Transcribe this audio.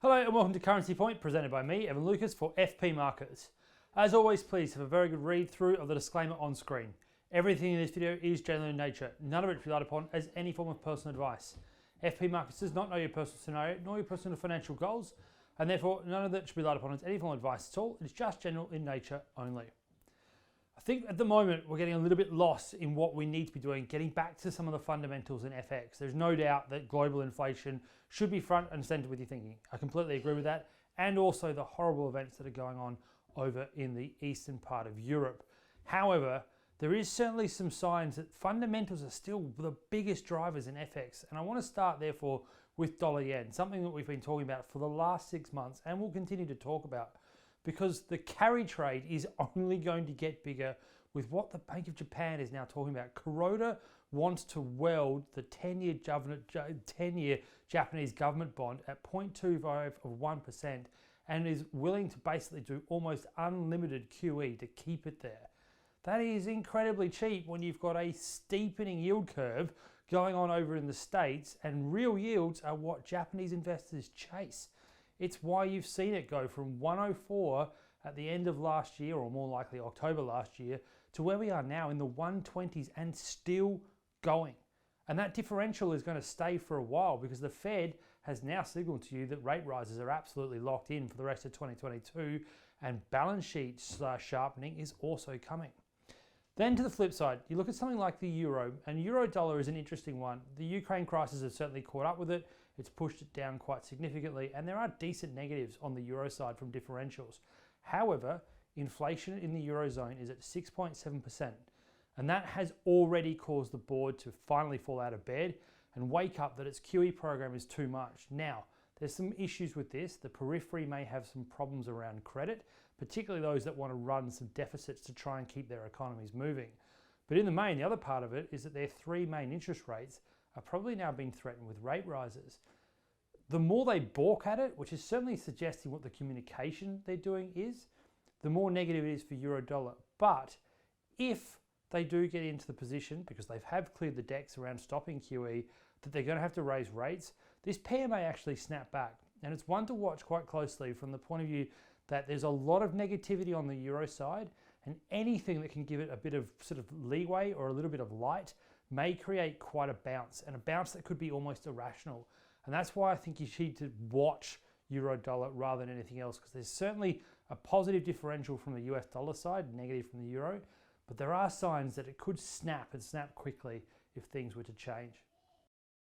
Hello and welcome to Currency Point, presented by me, Evan Lucas, for FP Markets. As always, please have a very good read through of the disclaimer on screen. Everything in this video is general in nature, none of it should be relied upon as any form of personal advice. FP Markets does not know your personal scenario nor your personal financial goals, and therefore none of that should be relied upon as any form of advice at all. It is just general in nature only. I think at the moment we're getting a little bit lost in what we need to be doing, getting back to some of the fundamentals in FX. There's no doubt that global inflation should be front and center with your thinking. I completely agree with that, and also the horrible events that are going on over in the eastern part of Europe. However, there is certainly some signs that fundamentals are still the biggest drivers in FX, and I want to start therefore with dollar yen, something that we've been talking about for the last 6 months and will continue to talk about, because the carry trade is only going to get bigger with what the Bank of Japan is now talking about. Kuroda wants to weld the 10-year Japanese government bond at 0.25 of 1% and is willing to basically do almost unlimited QE to keep it there. That is incredibly cheap when you've got a steepening yield curve going on over in the States, and real yields are what Japanese investors chase. It's why you've seen it go from 104 at the end of last year, or more likely October last year, to where we are now in the 120s and still going. And that differential is going to stay for a while because the Fed has now signaled to you that rate rises are absolutely locked in for the rest of 2022, and balance sheet sharpening is also coming. Then to the flip side, you look at something like the euro, and euro dollar is an interesting one. The Ukraine crisis has certainly caught up with it. It's pushed it down quite significantly, and there are decent negatives on the euro side from differentials. However, inflation in the eurozone is at 6.7%, and that has already caused the board to finally fall out of bed and wake up that its QE program is too much. Now, there's some issues with this. The periphery may have some problems around credit, particularly those that want to run some deficits to try and keep their economies moving. But in the main, the other part of it is that their three main interest rates are probably now being threatened with rate rises. The more they balk at it, which is certainly suggesting what the communication they're doing is, the more negative it is for euro dollar. But if they do get into the position, because they have cleared the decks around stopping QE, that they're going to have to raise rates, this pair may actually snap back. And it's one to watch quite closely from the point of view that there's a lot of negativity on the euro side, and anything that can give it a bit of sort of leeway or a little bit of light may create quite a bounce, and a bounce that could be almost irrational. And that's why I think you need to watch euro dollar rather than anything else, because there's certainly a positive differential from the US dollar side, negative from the euro, but there are signs that it could snap and snap quickly if things were to change.